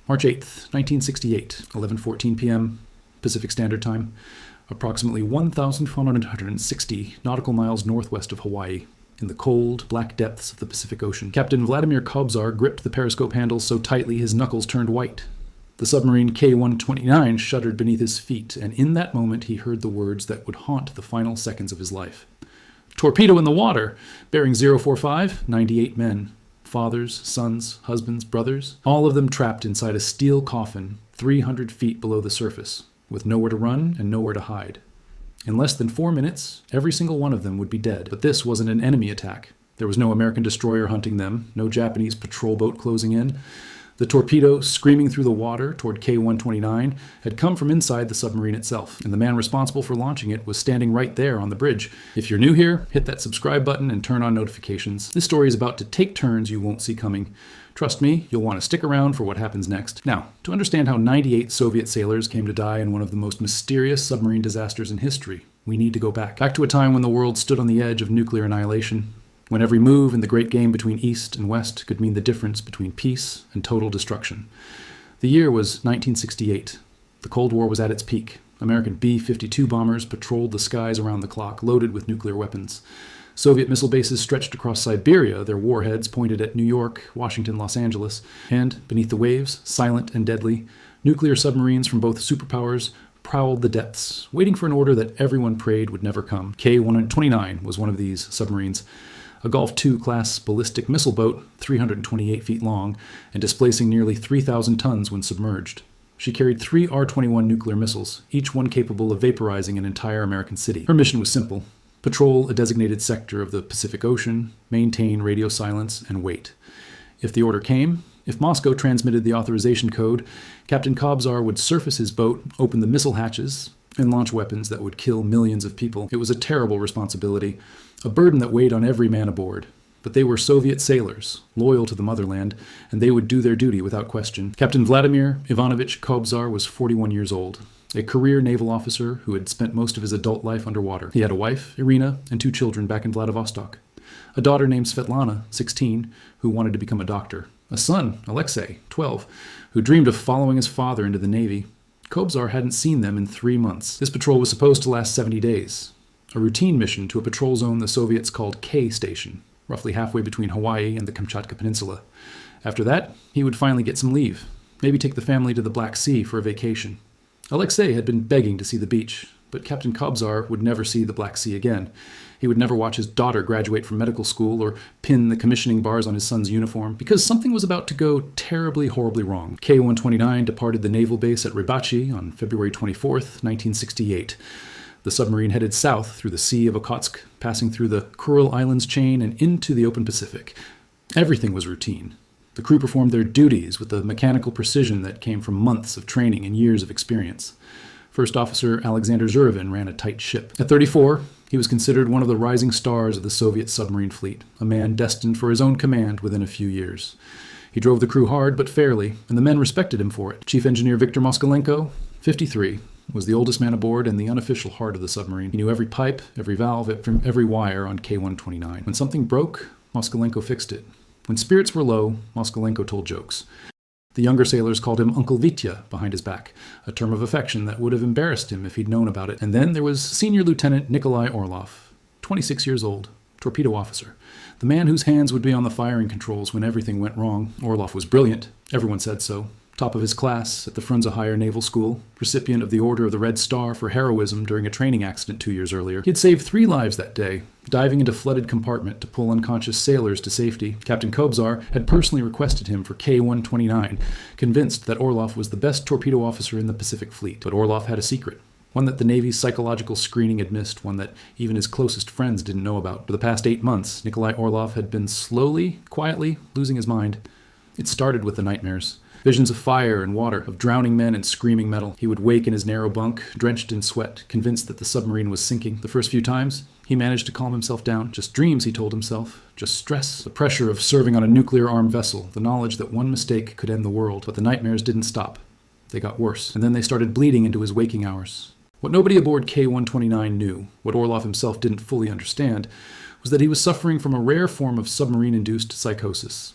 March 8th, 1968, 11:14 p.m. Pacific Standard Time, approximately 1,460 nautical miles northwest of Hawaii, in the cold, black depths of the Pacific Ocean. Captain Vladimir Kobzar gripped the periscope handles so tightly his knuckles turned white. The submarine K-129 shuddered beneath his feet, and in that moment he heard the words that would haunt the final seconds of his life. Torpedo in the water! Bearing 045, 98 men. Fathers, sons, husbands, brothers, all of them trapped inside a steel coffin 300 feet below the surface, with nowhere to run and nowhere to hide. In less than 4 minutes, every single one of them would be dead. But this wasn't an enemy attack. There was no American destroyer hunting them, no Japanese patrol boat closing in. The torpedo, screaming through the water toward K-129, had come from inside the submarine itself, and the man responsible for launching it was standing right there on the bridge. If you're new here, hit that subscribe button and turn on notifications. This story is about to take turns you won't see coming. Trust me, you'll want to stick around for what happens next. Now, to understand how 98 Soviet sailors came to die in one of the most mysterious submarine disasters in history, we need to go back to a time when the world stood on the edge of nuclear annihilation, when every move in the great game between East and West could mean the difference between peace and total destruction. The year was 1968. The Cold War was at its peak. American B-52 bombers patrolled the skies around the clock, loaded with nuclear weapons. Soviet missile bases stretched across Siberia, their warheads pointed at New York, Washington, Los Angeles, and, beneath the waves, silent and deadly, nuclear submarines from both superpowers prowled the depths, waiting for an order that everyone prayed would never come. K-129 was one of these submarines. A Gulf II class ballistic missile boat, 328 feet long, and displacing nearly 3,000 tons when submerged. She carried 3 R-21 nuclear missiles, each one capable of vaporizing an entire American city. Her mission was simple: patrol a designated sector of the Pacific Ocean, maintain radio silence, and wait. If the order came, if Moscow transmitted the authorization code, Captain Kobzar would surface his boat, open the missile hatches, and launch weapons that would kill millions of people. It was a terrible responsibility, a burden that weighed on every man aboard. But they were Soviet sailors, loyal to the motherland, and they would do their duty without question. Captain Vladimir Ivanovich Kobzar was 41 years old, a career naval officer who had spent most of his adult life underwater. He had a wife, Irina, and 2 children back in Vladivostok. A daughter named Svetlana, 16, who wanted to become a doctor. A son, Alexei, 12, who dreamed of following his father into the Navy. Kobzar hadn't seen them in 3 months. This patrol was supposed to last 70 days. A routine mission to a patrol zone the Soviets called K Station, roughly halfway between Hawaii and the Kamchatka Peninsula. After that, he would finally get some leave, maybe take the family to the Black Sea for a vacation. Alexei had been begging to see the beach, but Captain Kobzar would never see the Black Sea again. He would never watch his daughter graduate from medical school or pin the commissioning bars on his son's uniform, because something was about to go terribly, horribly wrong. K-129 departed the naval base at Rybachi on February 24th, 1968. The submarine headed south through the Sea of Okhotsk, passing through the Kuril Islands chain and into the open Pacific. Everything was routine. The crew performed their duties with the mechanical precision that came from months of training and years of experience. First Officer Alexander Zurevin ran a tight ship. At 34, he was considered one of the rising stars of the Soviet submarine fleet, a man destined for his own command within a few years. He drove the crew hard but fairly, and the men respected him for it. Chief Engineer Viktor Moskalenko, 53, was the oldest man aboard and the unofficial heart of the submarine. He knew every pipe, every valve, every wire on K-129. When something broke, Moskalenko fixed it. When spirits were low, Moskalenko told jokes. The younger sailors called him Uncle Vitya behind his back, a term of affection that would have embarrassed him if he'd known about it. And then there was Senior Lieutenant Nikolai Orlov, 26 years old, torpedo officer, the man whose hands would be on the firing controls when everything went wrong. Orlov was brilliant, everyone said so. Top of his class at the Frunze Higher Naval School, recipient of the Order of the Red Star for heroism during a training accident 2 years earlier. He had saved 3 lives that day, diving into flooded compartment to pull unconscious sailors to safety. Captain Kobzar had personally requested him for K-129, convinced that Orlov was the best torpedo officer in the Pacific Fleet. But Orlov had a secret, one that the Navy's psychological screening had missed, one that even his closest friends didn't know about. For the past 8 months, Nikolai Orlov had been slowly, quietly losing his mind. It started with the nightmares. Visions of fire and water, of drowning men and screaming metal. He would wake in his narrow bunk, drenched in sweat, convinced that the submarine was sinking. The first few times, he managed to calm himself down. Just dreams, he told himself. Just stress. The pressure of serving on a nuclear-armed vessel. The knowledge that one mistake could end the world. But the nightmares didn't stop. They got worse. And then they started bleeding into his waking hours. What nobody aboard K-129 knew, what Orlov himself didn't fully understand, was that he was suffering from a rare form of submarine-induced psychosis.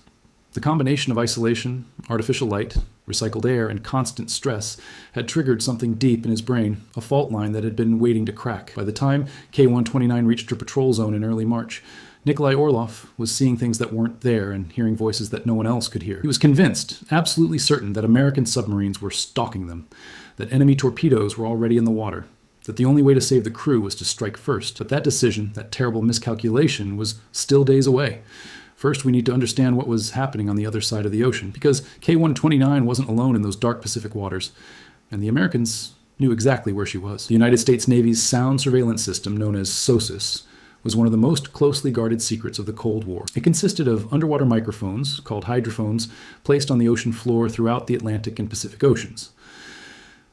The combination of isolation, artificial light, Recycled air and constant stress had triggered something deep in his brain, a fault line that had been waiting to crack. By the time K-129 reached her patrol zone in early March, Nikolai Orlov was seeing things that weren't there and hearing voices that no one else could hear. He was convinced, absolutely certain, that American submarines were stalking them, that enemy torpedoes were already in the water, that the only way to save the crew was to strike first. But that decision, that terrible miscalculation, was still days away. First, we need to understand what was happening on the other side of the ocean, because K-129 wasn't alone in those dark Pacific waters, and the Americans knew exactly where she was. The United States Navy's sound surveillance system, known as SOSUS, was one of the most closely guarded secrets of the Cold War. It consisted of underwater microphones, called hydrophones, placed on the ocean floor throughout the Atlantic and Pacific Oceans.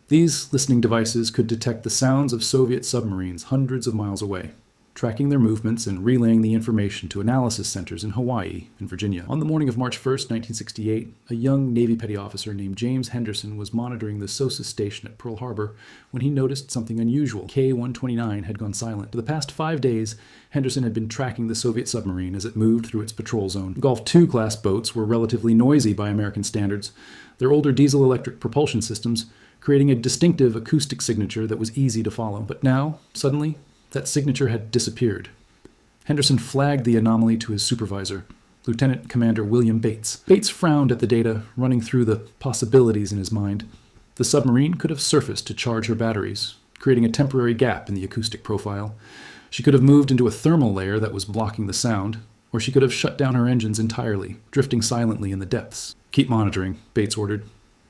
These listening devices could detect the sounds of Soviet submarines hundreds of miles away, tracking their movements and relaying the information to analysis centers in Hawaii and Virginia. On the morning of March 1st, 1968, a young Navy petty officer named James Henderson was monitoring the SOSUS station at Pearl Harbor when he noticed something unusual. K-129 had gone silent. For the past 5 days, Henderson had been tracking the Soviet submarine as it moved through its patrol zone. Gulf II-class boats were relatively noisy by American standards, their older diesel-electric propulsion systems creating a distinctive acoustic signature that was easy to follow. But now, suddenly, that signature had disappeared. Henderson flagged the anomaly to his supervisor, Lieutenant Commander William Bates. Bates frowned at the data running through the possibilities in his mind. The submarine could have surfaced to charge her batteries, creating a temporary gap in the acoustic profile. She could have moved into a thermal layer that was blocking the sound, or she could have shut down her engines entirely, drifting silently in the depths. "Keep monitoring," Bates ordered.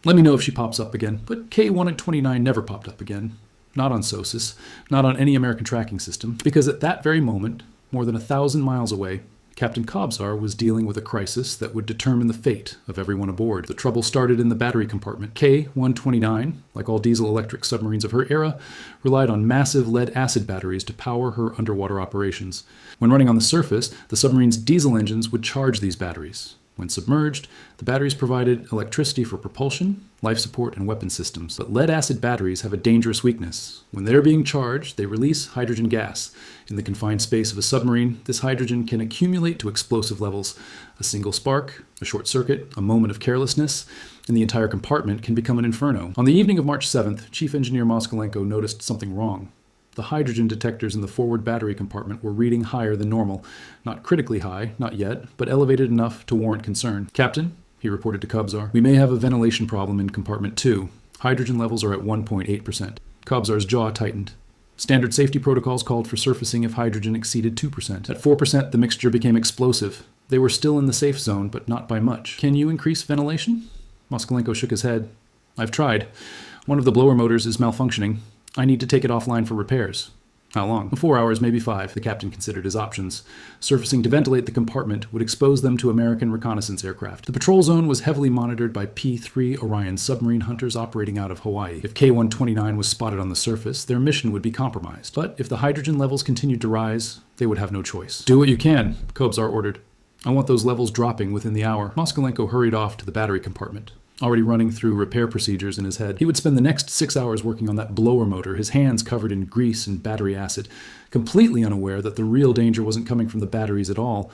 "Let me know if she pops up again." But K-129 never popped up again. Not on SOSUS, not on any American tracking system, because at that very moment, more than 1,000 miles away, Captain Kobzar was dealing with a crisis that would determine the fate of everyone aboard. The trouble started in the battery compartment. K-129, like all diesel-electric submarines of her era, relied on massive lead-acid batteries to power her underwater operations. When running on the surface, the submarine's diesel engines would charge these batteries. When submerged, the batteries provided electricity for propulsion, life support, and weapon systems. But lead-acid batteries have a dangerous weakness. When they're being charged, they release hydrogen gas. In the confined space of a submarine, this hydrogen can accumulate to explosive levels. A single spark, a short circuit, a moment of carelessness, and the entire compartment can become an inferno. On the evening of March 7th, Chief Engineer Moskalenko noticed something wrong. The hydrogen detectors in the forward battery compartment were reading higher than normal. Not critically high, not yet, but elevated enough to warrant concern. "Captain," he reported to Kobzar, "we may have a ventilation problem in compartment 2. Hydrogen levels are at 1.8%. Kobzar's jaw tightened. Standard safety protocols called for surfacing if hydrogen exceeded 2%. At 4%, the mixture became explosive. They were still in the safe zone, but not by much. "Can you increase ventilation?" Moskalenko shook his head. "I've tried. One of the blower motors is malfunctioning. I need to take it offline for repairs." "How long?" 4 hours, maybe 5. The captain considered his options. Surfacing to ventilate the compartment would expose them to American reconnaissance aircraft. The patrol zone was heavily monitored by P-3 Orion submarine hunters operating out of Hawaii. If K-129 was spotted on the surface, their mission would be compromised. But if the hydrogen levels continued to rise, they would have no choice. "Do what you can," Kobzar ordered. "I want those levels dropping within the hour." Moskalenko hurried off to the battery compartment, already running through repair procedures in his head. He would spend the next 6 hours working on that blower motor, his hands covered in grease and battery acid, completely unaware that the real danger wasn't coming from the batteries at all.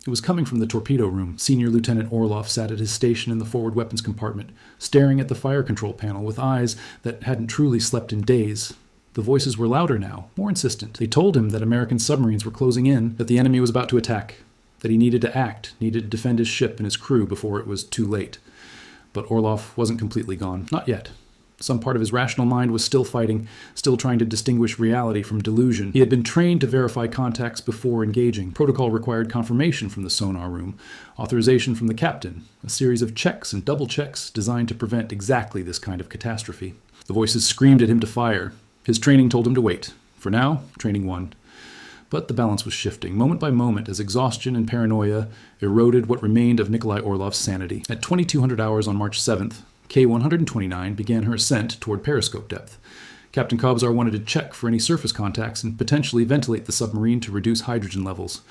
It was coming from the torpedo room. Senior Lieutenant Orlov sat at his station in the forward weapons compartment, staring at the fire control panel with eyes that hadn't truly slept in days. The voices were louder now, more insistent. They told him that American submarines were closing in, that the enemy was about to attack, that he needed to act, needed to defend his ship and his crew before it was too late. But Orlov wasn't completely gone. Not yet. Some part of his rational mind was still fighting, still trying to distinguish reality from delusion. He had been trained to verify contacts before engaging. Protocol required confirmation from the sonar room, authorization from the captain, a series of checks and double checks designed to prevent exactly this kind of catastrophe. The voices screamed at him to fire. His training told him to wait. For now, training won. But the balance was shifting, moment by moment, as exhaustion and paranoia eroded what remained of Nikolai Orlov's sanity. At 2200 hours on March 7th, K-129 began her ascent toward periscope depth. Captain Kobzar wanted to check for any surface contacts and potentially ventilate the submarine to reduce hydrogen levels.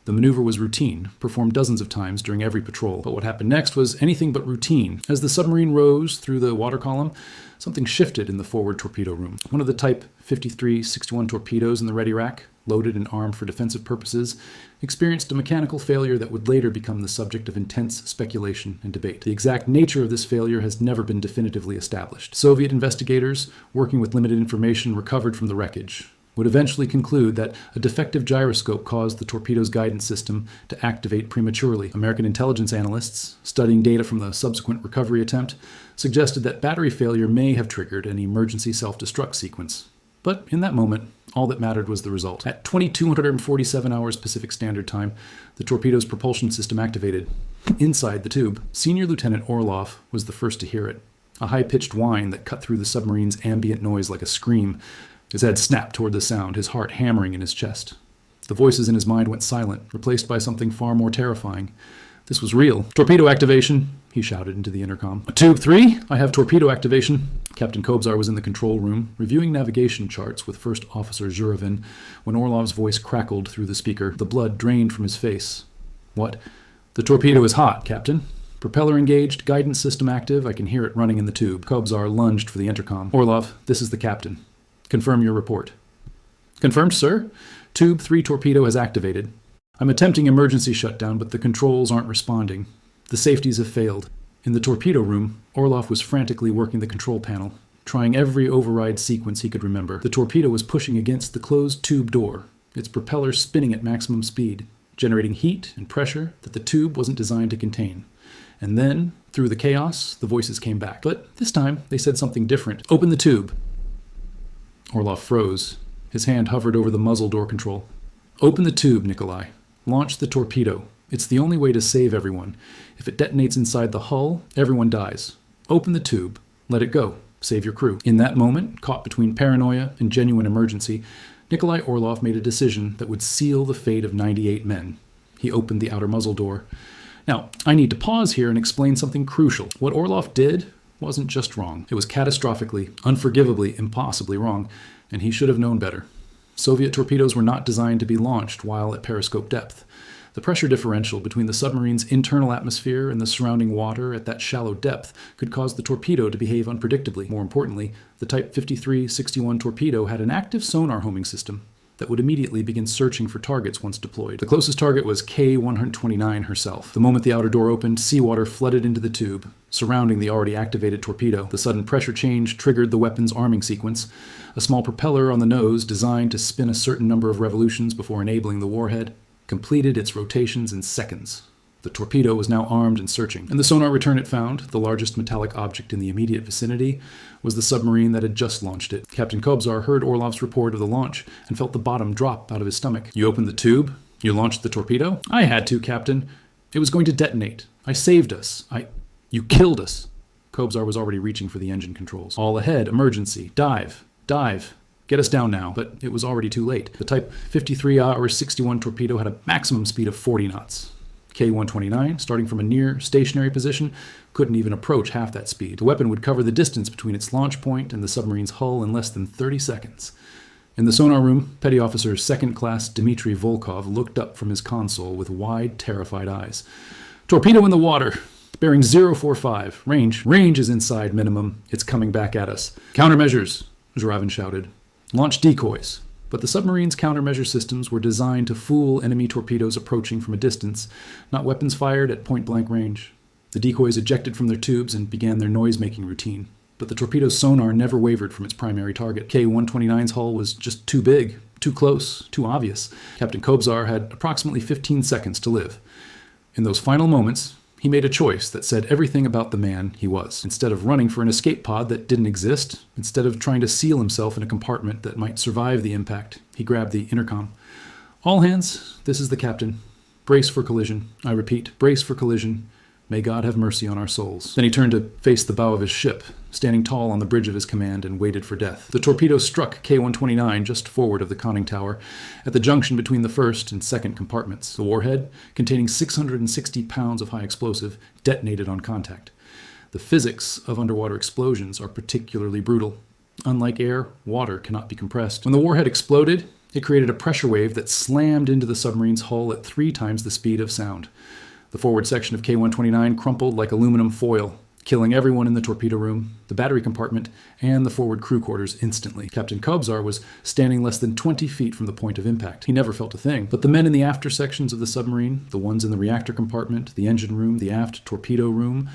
The maneuver was routine, performed dozens of times during every patrol. But what happened next was anything but routine. As the submarine rose through the water column, something shifted in the forward torpedo room. One of the Type 53-61 torpedoes in the ready rack, loaded and armed for defensive purposes, experienced a mechanical failure that would later become the subject of intense speculation and debate. The exact nature of this failure has never been definitively established. Soviet investigators, working with limited information recovered from the wreckage, would eventually conclude that a defective gyroscope caused the torpedo's guidance system to activate prematurely. American intelligence analysts, studying data from the subsequent recovery attempt, suggested that battery failure may have triggered an emergency self-destruct sequence. But in that moment, all that mattered was the result. At 2247 hours Pacific Standard Time, the torpedo's propulsion system activated. Inside the tube, Senior Lieutenant Orlov was the first to hear it. A high-pitched whine that cut through the submarine's ambient noise like a scream. His head snapped toward the sound, his heart hammering in his chest. The voices in his mind went silent, replaced by something far more terrifying. This was real. "Torpedo activation," he shouted into the intercom. "Tube 3, I have torpedo activation." Captain Kobzar was in the control room, reviewing navigation charts with First Officer Zhuravin, when Orlov's voice crackled through the speaker. The blood drained from his face. "What?" "The torpedo is hot, Captain. Propeller engaged, guidance system active. I can hear it running in the tube." Kobzar lunged for the intercom. "Orlov, this is the captain. Confirm your report." "Confirmed, sir. Tube 3 torpedo has activated. I'm attempting emergency shutdown, but the controls aren't responding. The safeties have failed." In the torpedo room, Orlov was frantically working the control panel, trying every override sequence he could remember. The torpedo was pushing against the closed tube door, its propeller spinning at maximum speed, generating heat and pressure that the tube wasn't designed to contain. And then, through the chaos, the voices came back. But this time, they said something different. "Open the tube." Orlov froze. His hand hovered over the muzzle door control. "Open the tube, Nikolai. Launch the torpedo. It's the only way to save everyone. If it detonates inside the hull, everyone dies. Open the tube. Let it go. Save your crew." In that moment, caught between paranoia and genuine emergency, Nikolai Orlov made a decision that would seal the fate of 98 men. He opened the outer muzzle door. Now, I need to pause here and explain something crucial. What Orlov did wasn't just wrong. It was catastrophically, unforgivably, impossibly wrong, and he should have known better. Soviet torpedoes were not designed to be launched while at periscope depth. The pressure differential between the submarine's internal atmosphere and the surrounding water at that shallow depth could cause the torpedo to behave unpredictably. More importantly, the Type 53-61 torpedo had an active sonar homing system that would immediately begin searching for targets once deployed. The closest target was K-129 herself. The moment the outer door opened, seawater flooded into the tube, surrounding the already activated torpedo. The sudden pressure change triggered the weapon's arming sequence, a small propeller on the nose designed to spin a certain number of revolutions before enabling the warhead, completed its rotations in seconds. The torpedo was now armed and searching. And the sonar return it found, the largest metallic object in the immediate vicinity, was the submarine that had just launched it. Captain Kobzar heard Orlov's report of the launch and felt the bottom drop out of his stomach. "You opened the tube? You launched the torpedo?" "I had to, Captain. It was going to detonate. I saved us. You killed us." Kobzar was already reaching for the engine controls. "All ahead. Emergency. Dive. Dive. Get us down now." But it was already too late. The Type 53-61 torpedo had a maximum speed of 40 knots. K-129, starting from a near stationary position, couldn't even approach half that speed. The weapon would cover the distance between its launch point and the submarine's hull in less than 30 seconds. In the sonar room, Petty Officer 2nd Class Dmitry Volkov looked up from his console with wide, terrified eyes. "Torpedo in the water. Bearing 045. Range is inside minimum. It's coming back at us." "Countermeasures," Zhuravin shouted. "Launch decoys." But the submarine's countermeasure systems were designed to fool enemy torpedoes approaching from a distance, not weapons fired at point-blank range. The decoys ejected from their tubes and began their noise-making routine. But the torpedo's sonar never wavered from its primary target. K-129's hull was just too big, too close, too obvious. Captain Kobzar had approximately 15 seconds to live. In those final moments, he made a choice that said everything about the man he was. Instead of running for an escape pod that didn't exist, instead of trying to seal himself in a compartment that might survive the impact, he grabbed the intercom. "All hands, this is the captain. Brace for collision. I repeat, brace for collision. May God have mercy on our souls." Then he turned to face the bow of his ship, standing tall on the bridge of his command, and waited for death. The torpedo struck K-129 just forward of the conning tower, at the junction between the first and second compartments. The warhead, containing 660 pounds of high explosive, detonated on contact. The physics of underwater explosions are particularly brutal. Unlike air, water cannot be compressed. When the warhead exploded, It created a pressure wave that slammed into the submarine's hull at 3 times the speed of sound. The forward section of K-129 crumpled like aluminum foil, killing everyone in the torpedo room, the battery compartment, and the forward crew quarters instantly. Captain Kobzar was standing less than 20 feet from the point of impact. He never felt a thing. But the men in the after sections of the submarine, the ones in the reactor compartment, the engine room, the aft torpedo room,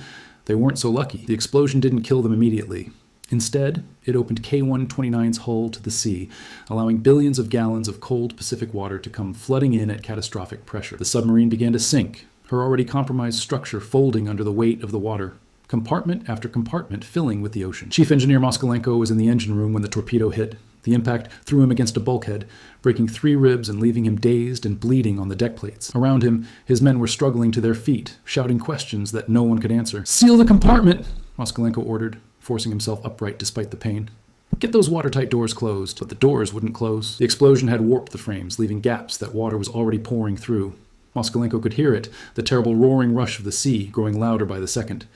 they weren't so lucky. The explosion didn't kill them immediately. Instead, it opened K-129's hull to the sea, allowing billions of gallons of cold Pacific water to come flooding in at catastrophic pressure. The submarine began to sink, her already compromised structure folding under the weight of the water, compartment after compartment filling with the ocean. Chief Engineer Moskalenko was in the engine room when the torpedo hit. The impact threw him against a bulkhead, breaking 3 ribs and leaving him dazed and bleeding on the deck plates. Around him, his men were struggling to their feet, shouting questions that no one could answer. "Seal the compartment!" Moskalenko ordered, forcing himself upright despite the pain. "Get those watertight doors closed." But the doors wouldn't close. The explosion had warped the frames, leaving gaps that water was already pouring through. Moskalenko could hear it, the terrible roaring rush of the sea, growing louder by the second.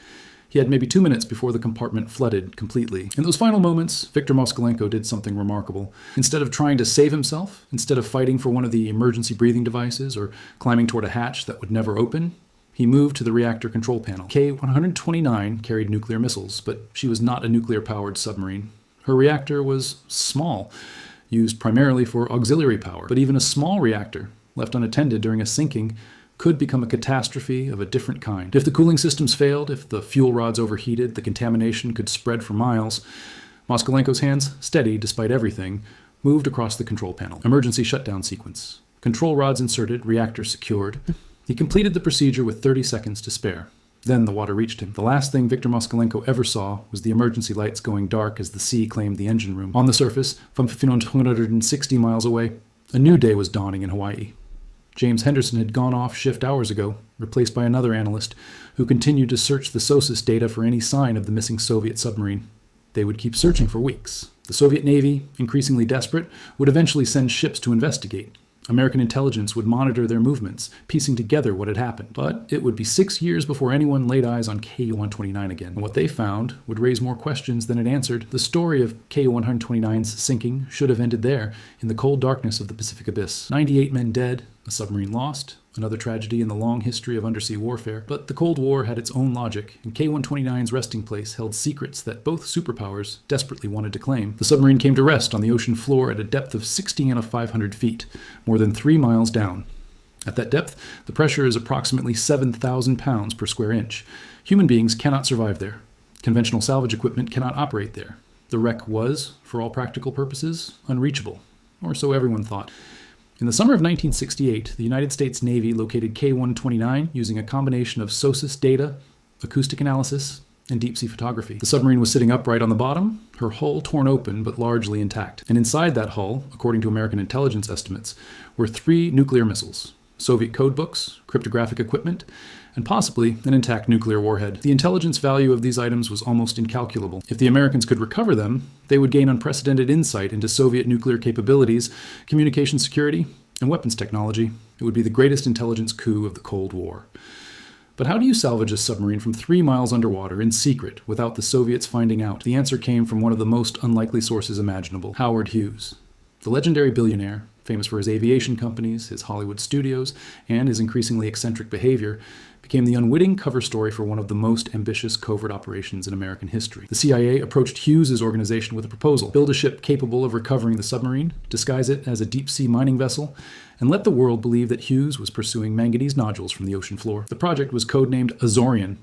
He had maybe 2 minutes before the compartment flooded completely. In those final moments, Viktor Moskalenko did something remarkable. Instead of trying to save himself, instead of fighting for one of the emergency breathing devices or climbing toward a hatch that would never open, he moved to the reactor control panel. K-129 carried nuclear missiles, but she was not a nuclear-powered submarine. Her reactor was small, used primarily for auxiliary power. But even a small reactor, left unattended during a sinking, could become a catastrophe of a different kind. If the cooling systems failed, if the fuel rods overheated, the contamination could spread for miles. Moskalenko's hands, steady despite everything, moved across the control panel. Emergency shutdown sequence. Control rods inserted, reactor secured. He completed the procedure with 30 seconds to spare. Then the water reached him. The last thing Viktor Moskalenko ever saw was the emergency lights going dark as the sea claimed the engine room. On the surface, from 160 miles away, a new day was dawning in Hawaii. James Henderson had gone off shift hours ago, replaced by another analyst, who continued to search the SOSUS data for any sign of the missing Soviet submarine. They would keep searching for weeks. The Soviet Navy, increasingly desperate, would eventually send ships to investigate. American intelligence would monitor their movements, piecing together what had happened. But it would be 6 years before anyone laid eyes on K-129 again. And what they found would raise more questions than it answered. The story of K-129's sinking should have ended there, in the cold darkness of the Pacific abyss. 98 men dead, a submarine lost, another tragedy in the long history of undersea warfare. But the Cold War had its own logic, and K-129's resting place held secrets that both superpowers desperately wanted to claim. The submarine came to rest on the ocean floor at a depth of 500 feet, more than 3 miles down. At that depth, the pressure is approximately 7,000 pounds per square inch. Human beings cannot survive there. Conventional salvage equipment cannot operate there. The wreck was, for all practical purposes, unreachable, or so everyone thought. In the summer of 1968, the United States Navy located K-129 using a combination of SOSUS data, acoustic analysis, and deep-sea photography. The submarine was sitting upright on the bottom, her hull torn open but largely intact. And inside that hull, according to American intelligence estimates, were 3 nuclear missiles, Soviet codebooks, cryptographic equipment, and possibly an intact nuclear warhead. The intelligence value of these items was almost incalculable. If the Americans could recover them, they would gain unprecedented insight into Soviet nuclear capabilities, communication security, and weapons technology. It would be the greatest intelligence coup of the Cold War. But how do you salvage a submarine from 3 miles underwater in secret without the Soviets finding out? The answer came from one of the most unlikely sources imaginable, Howard Hughes. The legendary billionaire, famous for his aviation companies, his Hollywood studios, and his increasingly eccentric behavior, became the unwitting cover story for one of the most ambitious covert operations in American history. The CIA approached Hughes' organization with a proposal: build a ship capable of recovering the submarine, disguise it as a deep-sea mining vessel, and let the world believe that Hughes was pursuing manganese nodules from the ocean floor. The project was codenamed Azorian.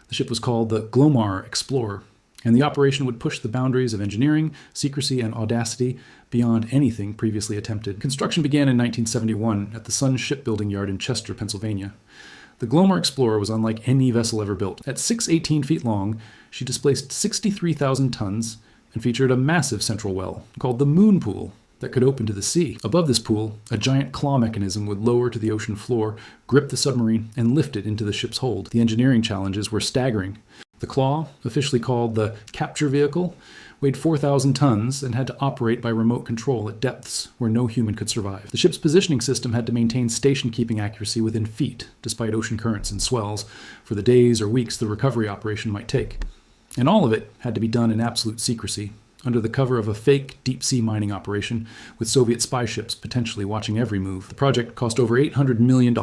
The ship was called the Glomar Explorer, and the operation would push the boundaries of engineering, secrecy, and audacity beyond anything previously attempted. Construction began in 1971 at the Sun Shipbuilding Yard in Chester, Pennsylvania. The Glomar Explorer was unlike any vessel ever built. At 618 feet long, she displaced 63,000 tons and featured a massive central well called the Moon Pool that could open to the sea. Above this pool, a giant claw mechanism would lower to the ocean floor, grip the submarine, and lift it into the ship's hold. The engineering challenges were staggering. The claw, officially called the capture vehicle, weighed 4,000 tons and had to operate by remote control at depths where no human could survive. The ship's positioning system had to maintain station-keeping accuracy within feet, despite ocean currents and swells, for the days or weeks the recovery operation might take. And all of it had to be done in absolute secrecy, under the cover of a fake deep-sea mining operation with Soviet spy ships potentially watching every move. The project cost over $800 million,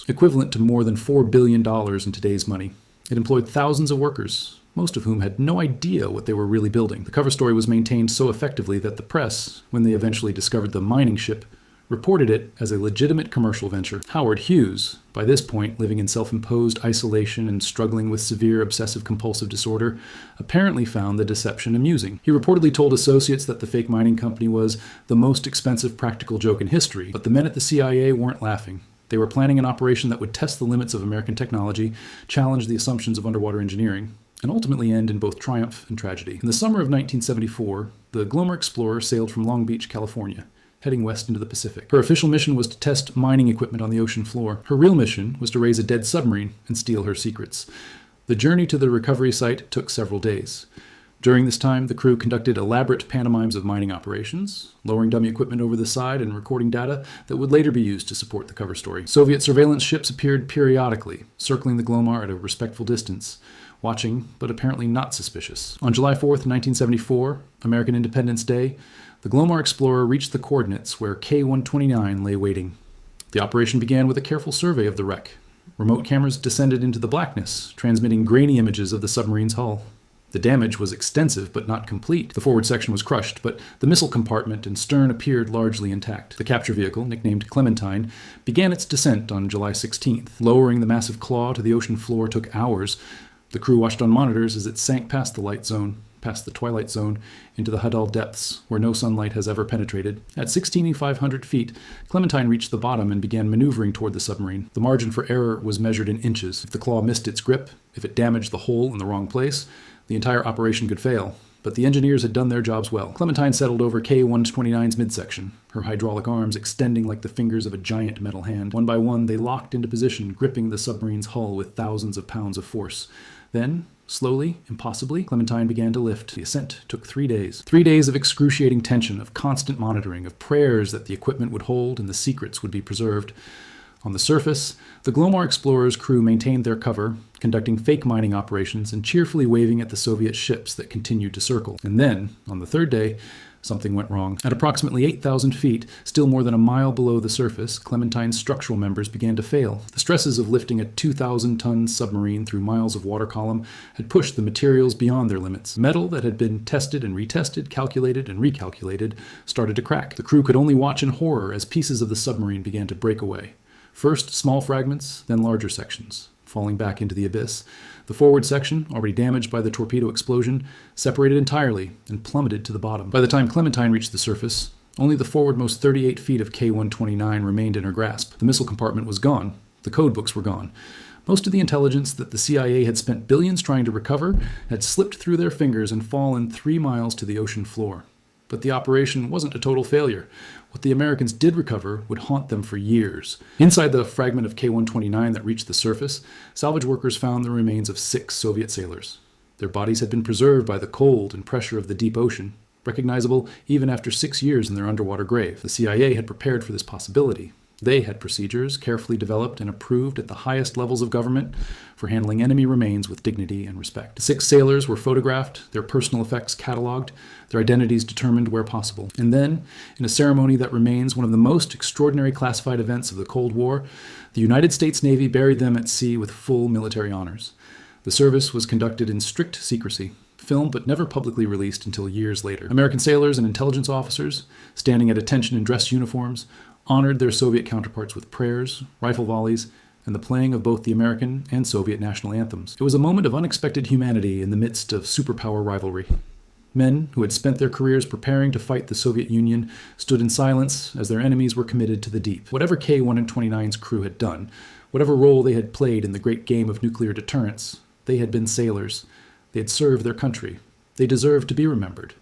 equivalent to more than $4 billion in today's money. It employed thousands of workers, most of whom had no idea what they were really building. The cover story was maintained so effectively that the press, when they eventually discovered the mining ship, reported it as a legitimate commercial venture. Howard Hughes, by this point living in self-imposed isolation and struggling with severe obsessive-compulsive disorder, apparently found the deception amusing. He reportedly told associates that the fake mining company was the most expensive practical joke in history, but the men at the CIA weren't laughing. They were planning an operation that would test the limits of American technology, challenge the assumptions of underwater engineering, and ultimately end in both triumph and tragedy. In the summer of 1974, the Glomar Explorer sailed from Long Beach, California, heading west into the Pacific. Her official mission was to test mining equipment on the ocean floor. Her real mission was to raise a dead submarine and steal her secrets. The journey to the recovery site took several days. During this time, the crew conducted elaborate pantomimes of mining operations, lowering dummy equipment over the side and recording data that would later be used to support the cover story. Soviet surveillance ships appeared periodically, circling the Glomar at a respectful distance, watching but apparently not suspicious. On July 4th, 1974, American Independence Day, the Glomar Explorer reached the coordinates where K-129 lay waiting. The operation began with a careful survey of the wreck. Remote cameras descended into the blackness, transmitting grainy images of the submarine's hull. The damage was extensive but not complete. The forward section was crushed, but the missile compartment and stern appeared largely intact. The capture vehicle, nicknamed Clementine, began its descent on July 16th. Lowering the massive claw to the ocean floor took hours. The crew watched on monitors as it sank past the twilight zone, into the Hadal depths, where no sunlight has ever penetrated. At 16,500 feet, Clementine reached the bottom and began maneuvering toward the submarine. The margin for error was measured in inches. If the claw missed its grip, if it damaged the hole in the wrong place, the entire operation could fail. But the engineers had done their jobs well. Clementine settled over K-129's midsection, her hydraulic arms extending like the fingers of a giant metal hand. One by one, they locked into position, gripping the submarine's hull with thousands of pounds of force. Then, slowly, impossibly, Clementine began to lift. The ascent took 3 days. 3 days of excruciating tension, of constant monitoring, of prayers that the equipment would hold and the secrets would be preserved. On the surface, the Glomar Explorer's crew maintained their cover, conducting fake mining operations and cheerfully waving at the Soviet ships that continued to circle. And then, on the third day, something went wrong. At approximately 8,000 feet, still more than a mile below the surface, Clementine's structural members began to fail. The stresses of lifting a 2,000-ton submarine through miles of water column had pushed the materials beyond their limits. Metal that had been tested and retested, calculated and recalculated, started to crack. The crew could only watch in horror as pieces of the submarine began to break away. First small fragments, then larger sections, falling back into the abyss. The forward section, already damaged by the torpedo explosion, separated entirely and plummeted to the bottom. By the time Clementine reached the surface, only the forwardmost 38 feet of K-129 remained in her grasp. The missile compartment was gone. The code books were gone. Most of the intelligence that the CIA had spent billions trying to recover had slipped through their fingers and fallen 3 miles to the ocean floor. But the operation wasn't a total failure. What the Americans did recover would haunt them for years. Inside the fragment of K-129 that reached the surface, salvage workers found the remains of 6 Soviet sailors. Their bodies had been preserved by the cold and pressure of the deep ocean, recognizable even after 6 years in their underwater grave. The CIA had prepared for this possibility. They had procedures carefully developed and approved at the highest levels of government for handling enemy remains with dignity and respect. The 6 sailors were photographed, their personal effects cataloged, their identities determined where possible. And then, in a ceremony that remains one of the most extraordinary classified events of the Cold War, the United States Navy buried them at sea with full military honors. The service was conducted in strict secrecy, filmed but never publicly released until years later. American sailors and intelligence officers, standing at attention in dress uniforms, honored their Soviet counterparts with prayers, rifle volleys, and the playing of both the American and Soviet national anthems. It was a moment of unexpected humanity in the midst of superpower rivalry. Men who had spent their careers preparing to fight the Soviet Union stood in silence as their enemies were committed to the deep. Whatever K-129's crew had done, whatever role they had played in the great game of nuclear deterrence, they had been sailors. They had served their country. They deserved to be remembered.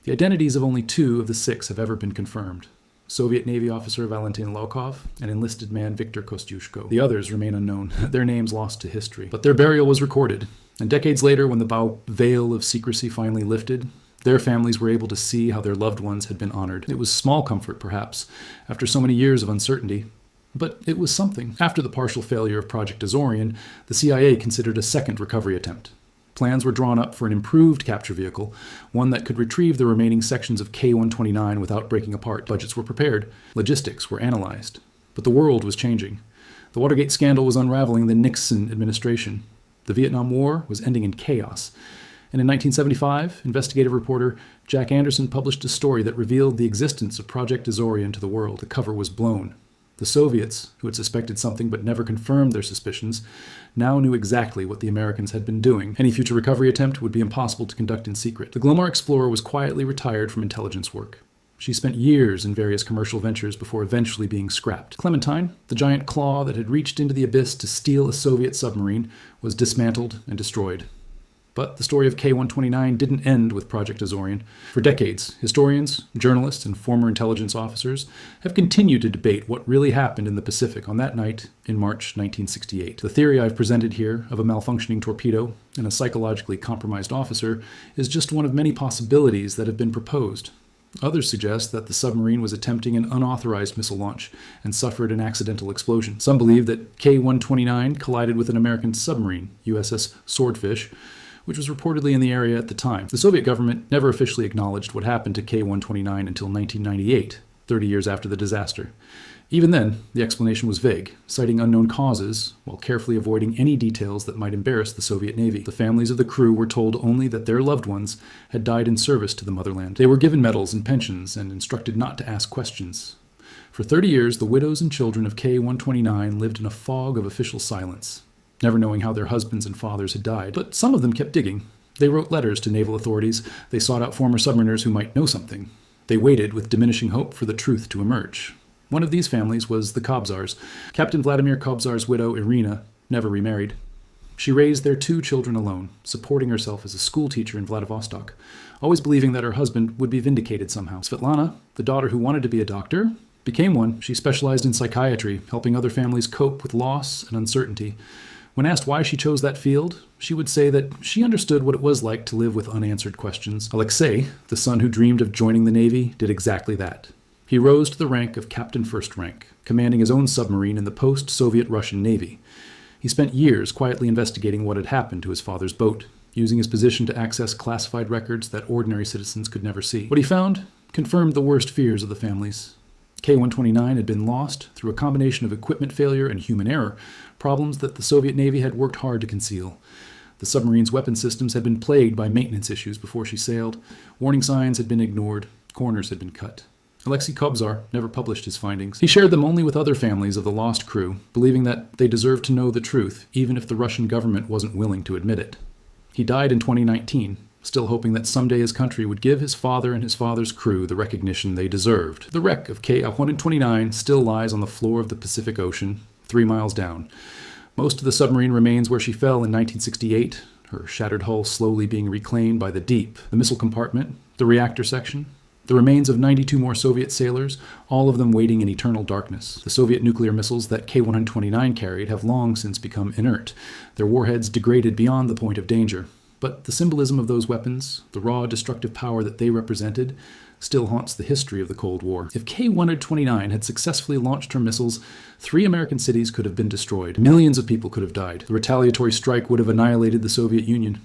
The identities of only 2 of the 6 have ever been confirmed: Soviet Navy officer Valentin Lokov and enlisted man Viktor Kostyushko. The others remain unknown, their names lost to history. But their burial was recorded, and decades later, when the veil of secrecy finally lifted, their families were able to see how their loved ones had been honored. It was small comfort, perhaps, after so many years of uncertainty, but it was something. After the partial failure of Project Azorian, the CIA considered a second recovery attempt. Plans were drawn up for an improved capture vehicle, one that could retrieve the remaining sections of K-129 without breaking apart. Budgets were prepared. Logistics were analyzed. But the world was changing. The Watergate scandal was unraveling the Nixon administration. The Vietnam War was ending in chaos. And in 1975, investigative reporter Jack Anderson published a story that revealed the existence of Project Azorian to the world. The cover was blown. The Soviets, who had suspected something but never confirmed their suspicions, now knew exactly what the Americans had been doing. Any future recovery attempt would be impossible to conduct in secret. The Glomar Explorer was quietly retired from intelligence work. She spent years in various commercial ventures before eventually being scrapped. Clementine, the giant claw that had reached into the abyss to steal a Soviet submarine, was dismantled and destroyed. But the story of K-129 didn't end with Project Azorian. For decades, historians, journalists, and former intelligence officers have continued to debate what really happened in the Pacific on that night in March 1968. The theory I've presented here of a malfunctioning torpedo and a psychologically compromised officer is just one of many possibilities that have been proposed. Others suggest that the submarine was attempting an unauthorized missile launch and suffered an accidental explosion. Some believe that K-129 collided with an American submarine, USS Swordfish, which was reportedly in the area at the time. The Soviet government never officially acknowledged what happened to K-129 until 1998, 30 years after the disaster. Even then, the explanation was vague, citing unknown causes while carefully avoiding any details that might embarrass the Soviet Navy. The families of the crew were told only that their loved ones had died in service to the motherland. They were given medals and pensions and instructed not to ask questions. For 30 years, the widows and children of K-129 lived in a fog of official silence, never knowing how their husbands and fathers had died. But some of them kept digging. They wrote letters to naval authorities. They sought out former submariners who might know something. They waited with diminishing hope for the truth to emerge. One of these families was the Kobzars. Captain Vladimir Kobzar's widow, Irina, never remarried. She raised their 2 children alone, supporting herself as a schoolteacher in Vladivostok, always believing that her husband would be vindicated somehow. Svetlana, the daughter who wanted to be a doctor, became one. She specialized in psychiatry, helping other families cope with loss and uncertainty. When asked why she chose that field, she would say that she understood what it was like to live with unanswered questions. Alexei, the son who dreamed of joining the Navy, did exactly that. He rose to the rank of Captain First Rank, commanding his own submarine in the post-Soviet Russian Navy. He spent years quietly investigating what had happened to his father's boat, using his position to access classified records that ordinary citizens could never see. What he found confirmed the worst fears of the families. K-129 had been lost through a combination of equipment failure and human error, problems that the Soviet Navy had worked hard to conceal. The submarine's weapon systems had been plagued by maintenance issues before she sailed. Warning signs had been ignored. Corners had been cut. Alexei Kobzar never published his findings. He shared them only with other families of the lost crew, believing that they deserved to know the truth, even if the Russian government wasn't willing to admit it. He died in 2019, still hoping that someday his country would give his father and his father's crew the recognition they deserved. The wreck of K-129 still lies on the floor of the Pacific Ocean, 3 miles down. Most of the submarine remains where she fell in 1968, her shattered hull slowly being reclaimed by the deep, the missile compartment, the reactor section, the remains of 92 more Soviet sailors, all of them waiting in eternal darkness. The Soviet nuclear missiles that K-129 carried have long since become inert, their warheads degraded beyond the point of danger. But the symbolism of those weapons, the raw destructive power that they represented, still haunts the history of the Cold War. If K-129 had successfully launched her missiles, 3 American cities could have been destroyed. Millions of people could have died. The retaliatory strike would have annihilated the Soviet Union.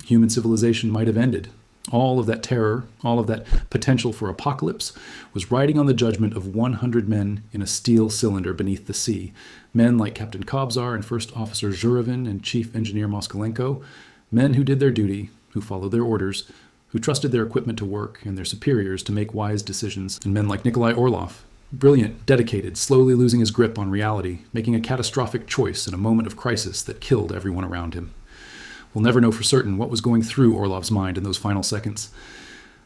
Human civilization might have ended. All of that terror, all of that potential for apocalypse, was riding on the judgment of 100 men in a steel cylinder beneath the sea. Men like Captain Kobzar and First Officer Zhuravin and Chief Engineer Moskalenko, men who did their duty, who followed their orders, who trusted their equipment to work and their superiors to make wise decisions. And men like Nikolai Orlov, brilliant, dedicated, slowly losing his grip on reality, making a catastrophic choice in a moment of crisis that killed everyone around him. We'll never know for certain what was going through Orlov's mind in those final seconds.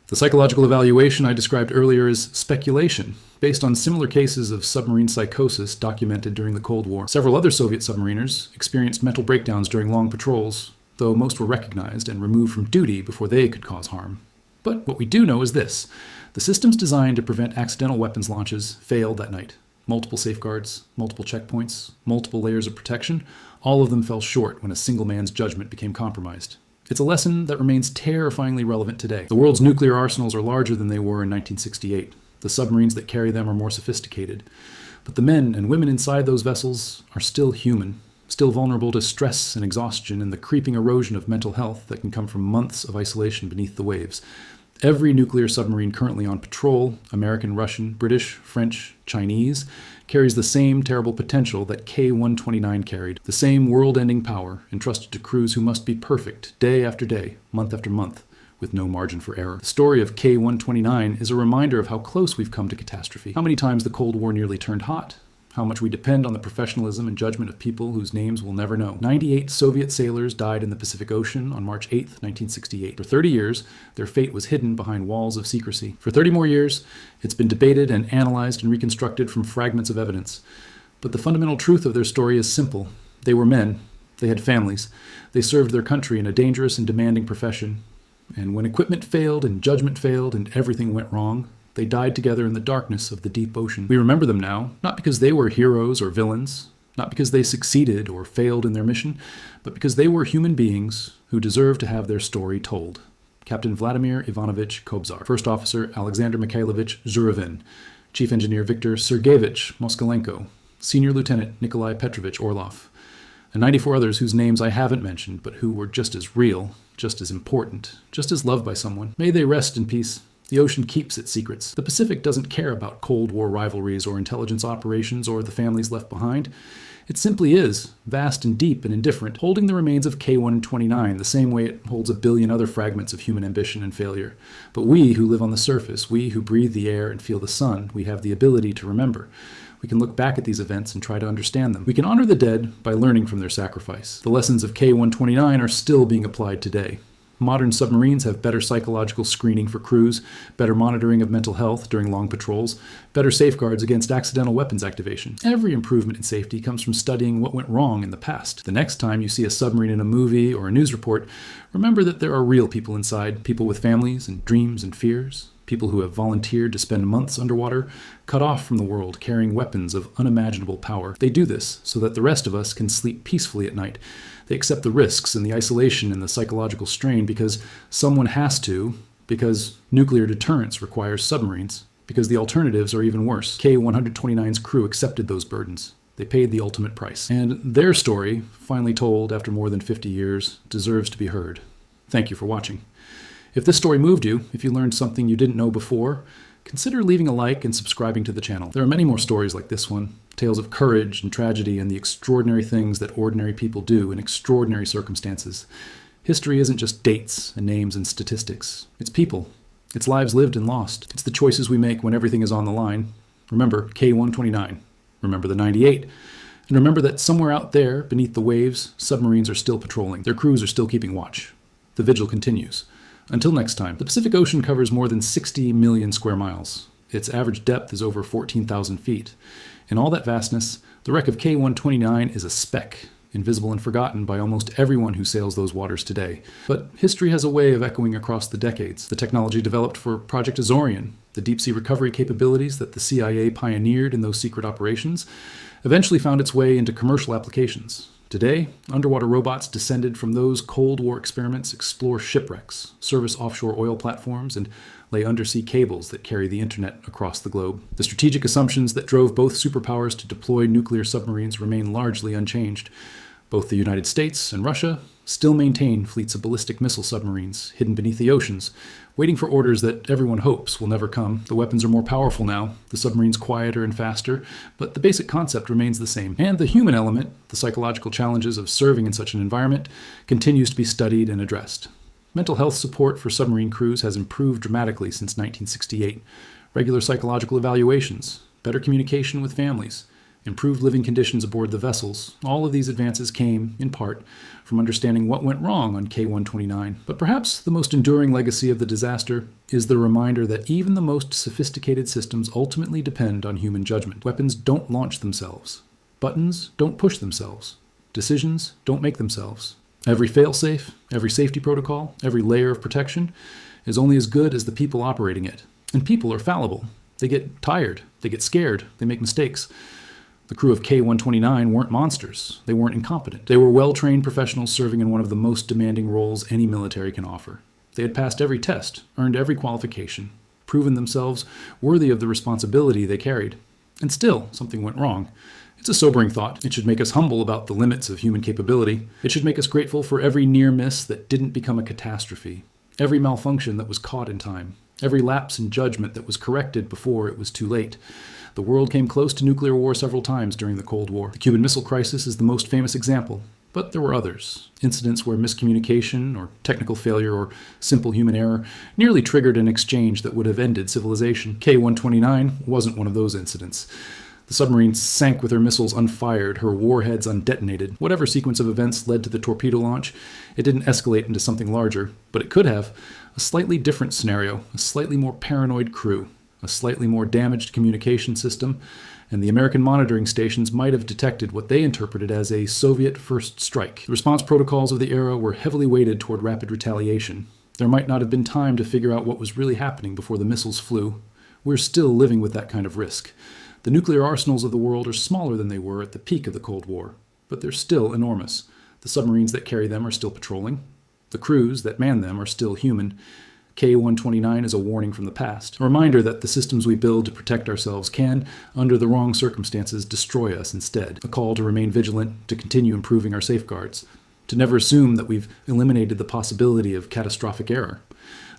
The psychological evaluation I described earlier is speculation, based on similar cases of submarine psychosis documented during the Cold War. Several other Soviet submariners experienced mental breakdowns during long patrols, though most were recognized and removed from duty before they could cause harm. But what we do know is this: the systems designed to prevent accidental weapons launches failed that night. Multiple safeguards, multiple checkpoints, multiple layers of protection, all of them fell short when a single man's judgment became compromised. It's a lesson that remains terrifyingly relevant today. The world's nuclear arsenals are larger than they were in 1968. The submarines that carry them are more sophisticated. But the men and women inside those vessels are still human, still vulnerable to stress and exhaustion and the creeping erosion of mental health that can come from months of isolation beneath the waves. Every nuclear submarine currently on patrol, American, Russian, British, French, Chinese, carries the same terrible potential that K-129 carried, the same world-ending power entrusted to crews who must be perfect day after day, month after month, with no margin for error. The story of K-129 is a reminder of how close we've come to catastrophe, how many times the Cold War nearly turned hot, how much we depend on the professionalism and judgment of people whose names we'll never know. 98 Soviet sailors died in the Pacific Ocean on March 8, 1968. For 30 years, their fate was hidden behind walls of secrecy. For 30 more years, it's been debated and analyzed and reconstructed from fragments of evidence. But the fundamental truth of their story is simple. They were men. They had families. They served their country in a dangerous and demanding profession. And when equipment failed and judgment failed and everything went wrong, they died together in the darkness of the deep ocean. We remember them now, not because they were heroes or villains, not because they succeeded or failed in their mission, but because they were human beings who deserve to have their story told. Captain Vladimir Ivanovich Kobzar, First Officer Alexander Mikhailovich Zurevin, Chief Engineer Viktor Sergeyevich Moskalenko, Senior Lieutenant Nikolai Petrovich Orlov, and 94 others whose names I haven't mentioned, but who were just as real, just as important, just as loved by someone. May they rest in peace. The ocean keeps its secrets. The Pacific doesn't care about Cold War rivalries or intelligence operations or the families left behind. It simply is, vast and deep and indifferent, holding the remains of K-129 the same way it holds a billion other fragments of human ambition and failure. But we who live on the surface, we who breathe the air and feel the sun, we have the ability to remember. We can look back at these events and try to understand them. We can honor the dead by learning from their sacrifice. The lessons of K-129 are still being applied today. Modern submarines have better psychological screening for crews, better monitoring of mental health during long patrols, better safeguards against accidental weapons activation. Every improvement in safety comes from studying what went wrong in the past. The next time you see a submarine in a movie or a news report, remember that there are real people inside, people with families and dreams and fears, people who have volunteered to spend months underwater, cut off from the world, carrying weapons of unimaginable power. They do this so that the rest of us can sleep peacefully at night. They accept the risks and the isolation and the psychological strain because someone has to, because nuclear deterrence requires submarines, because the alternatives are even worse. K-129's crew accepted those burdens. They paid the ultimate price. And their story, finally told after more than 50 years, deserves to be heard. Thank you for watching. If this story moved you, if you learned something you didn't know before, consider leaving a like and subscribing to the channel. There are many more stories like this one, tales of courage and tragedy and the extraordinary things that ordinary people do in extraordinary circumstances. History isn't just dates and names and statistics. It's people. It's lives lived and lost. It's the choices we make when everything is on the line. Remember K-129. Remember the 98. And remember that somewhere out there, beneath the waves, submarines are still patrolling. Their crews are still keeping watch. The vigil continues. Until next time, the Pacific Ocean covers more than 60 million square miles. Its average depth is over 14,000 feet. In all that vastness, the wreck of K-129 is a speck, invisible and forgotten by almost everyone who sails those waters today. But history has a way of echoing across the decades. The technology developed for Project Azorian, the deep-sea recovery capabilities that the CIA pioneered in those secret operations, eventually found its way into commercial applications. Today, underwater robots descended from those Cold War experiments explore shipwrecks, service offshore oil platforms, and lay undersea cables that carry the internet across the globe. The strategic assumptions that drove both superpowers to deploy nuclear submarines remain largely unchanged. Both the United States and Russia still maintain fleets of ballistic missile submarines hidden beneath the oceans, waiting for orders that everyone hopes will never come. The weapons are more powerful now, the submarines quieter and faster, but the basic concept remains the same. And the human element, the psychological challenges of serving in such an environment, continues to be studied and addressed. Mental health support for submarine crews has improved dramatically since 1968. Regular psychological evaluations, better communication with families, improved living conditions aboard the vessels. All of these advances came, in part, from understanding what went wrong on K-129. But perhaps the most enduring legacy of the disaster is the reminder that even the most sophisticated systems ultimately depend on human judgment. Weapons don't launch themselves. Buttons don't push themselves. Decisions don't make themselves. Every failsafe, every safety protocol, every layer of protection is only as good as the people operating it. And people are fallible. They get tired. They get scared. They make mistakes. The crew of K-129 weren't monsters. They weren't incompetent. They were well-trained professionals serving in one of the most demanding roles any military can offer. They had passed every test, earned every qualification, proven themselves worthy of the responsibility they carried. And still, something went wrong. It's a sobering thought. It should make us humble about the limits of human capability. It should make us grateful for every near miss that didn't become a catastrophe, every malfunction that was caught in time, every lapse in judgment that was corrected before it was too late. The world came close to nuclear war several times during the Cold War. The Cuban Missile Crisis is the most famous example, but there were others. Incidents where miscommunication or technical failure or simple human error nearly triggered an exchange that would have ended civilization. K-129 wasn't one of those incidents. The submarine sank with her missiles unfired, her warheads undetonated. Whatever sequence of events led to the torpedo launch, it didn't escalate into something larger, but it could have. A slightly different scenario, a slightly more paranoid crew, a slightly more damaged communication system, and the American monitoring stations might have detected what they interpreted as a Soviet first strike. The response protocols of the era were heavily weighted toward rapid retaliation. There might not have been time to figure out what was really happening before the missiles flew. We're still living with that kind of risk. The nuclear arsenals of the world are smaller than they were at the peak of the Cold War, but they're still enormous. The submarines that carry them are still patrolling. The crews that man them are still human. K-129 is a warning from the past, a reminder that the systems we build to protect ourselves can, under the wrong circumstances, destroy us instead. A call to remain vigilant, to continue improving our safeguards, to never assume that we've eliminated the possibility of catastrophic error.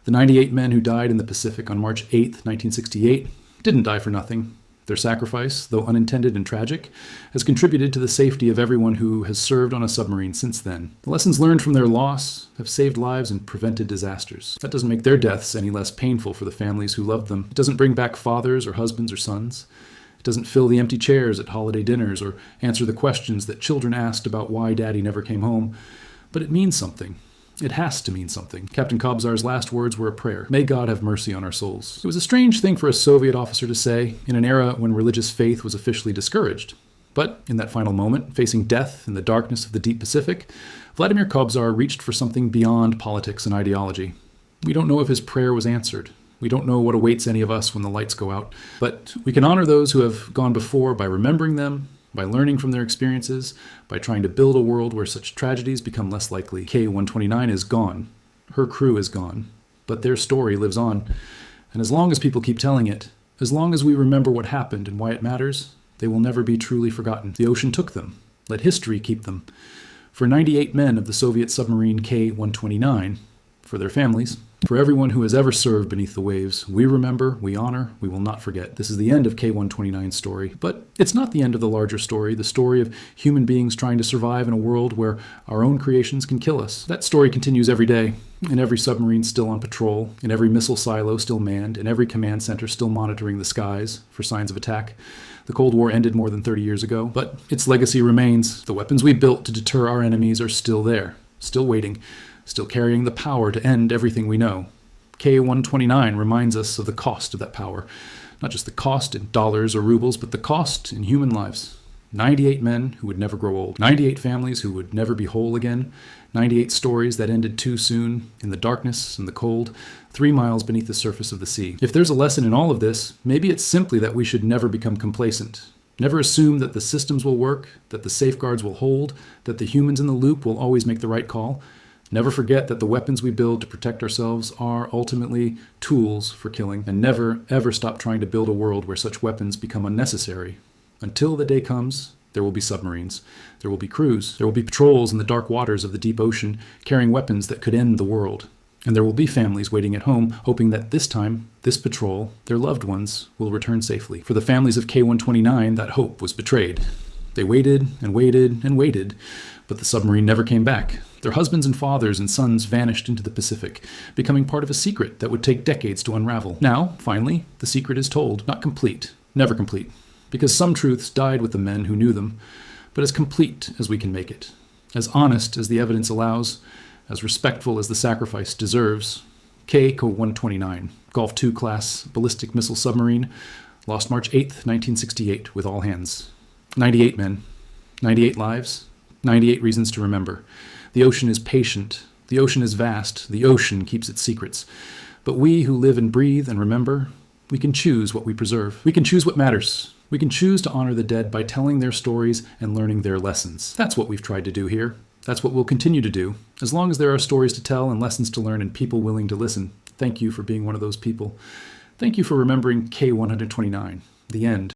The 98 men who died in the Pacific on March 8, 1968, didn't die for nothing. Their sacrifice, though unintended and tragic, has contributed to the safety of everyone who has served on a submarine since then. The lessons learned from their loss have saved lives and prevented disasters. That doesn't make their deaths any less painful for the families who loved them. It doesn't bring back fathers or husbands or sons. It doesn't fill the empty chairs at holiday dinners or answer the questions that children asked about why Daddy never came home. But it means something. It has to mean something. Captain Kobzar's last words were a prayer. May God have mercy on our souls. It was a strange thing for a Soviet officer to say in an era when religious faith was officially discouraged. But in that final moment, facing death in the darkness of the deep Pacific, Vladimir Kobzar reached for something beyond politics and ideology. We don't know if his prayer was answered. We don't know what awaits any of us when the lights go out. But we can honor those who have gone before by remembering them, by learning from their experiences, by trying to build a world where such tragedies become less likely. K-129 is gone. Her crew is gone. But their story lives on. And as long as people keep telling it, as long as we remember what happened and why it matters, they will never be truly forgotten. The ocean took them. Let history keep them. For 98 men of the Soviet submarine K-129, for their families, for everyone who has ever served beneath the waves, we remember, we honor, we will not forget. This is the end of K-129's story, but it's not the end of the larger story, the story of human beings trying to survive in a world where our own creations can kill us. That story continues every day, in every submarine still on patrol, in every missile silo still manned, in every command center still monitoring the skies for signs of attack. The Cold War ended more than 30 years ago, but its legacy remains. The weapons we built to deter our enemies are still there, still waiting, still carrying the power to end everything we know. K-129 reminds us of the cost of that power. Not just the cost in dollars or rubles, but the cost in human lives. 98 men who would never grow old. 98 families who would never be whole again. 98 stories that ended too soon, in the darkness and the cold, 3 miles beneath the surface of the sea. If there's a lesson in all of this, maybe it's simply that we should never become complacent. Never assume that the systems will work, that the safeguards will hold, that the humans in the loop will always make the right call. Never forget that the weapons we build to protect ourselves are ultimately tools for killing, and never, ever stop trying to build a world where such weapons become unnecessary. Until the day comes, there will be submarines. There will be crews. There will be patrols in the dark waters of the deep ocean carrying weapons that could end the world. And there will be families waiting at home, hoping that this time, this patrol, their loved ones, will return safely. For the families of K-129, that hope was betrayed. They waited and waited and waited, but the submarine never came back. Their husbands and fathers and sons vanished into the Pacific, becoming part of a secret that would take decades to unravel. Now, finally, the secret is told. Not complete, never complete, because some truths died with the men who knew them, but as complete as we can make it, as honest as the evidence allows, as respectful as the sacrifice deserves. K-129, Gulf II class ballistic missile submarine, lost March 8th, 1968, with all hands. 98 men, 98 lives, 98 reasons to remember. The ocean is patient. The ocean is vast. The ocean keeps its secrets. But we who live and breathe and remember, we can choose what we preserve. We can choose what matters. We can choose to honor the dead by telling their stories and learning their lessons. That's what we've tried to do here. That's what we'll continue to do, as long as there are stories to tell and lessons to learn and people willing to listen. Thank you for being one of those people. Thank you for remembering K-129. The end.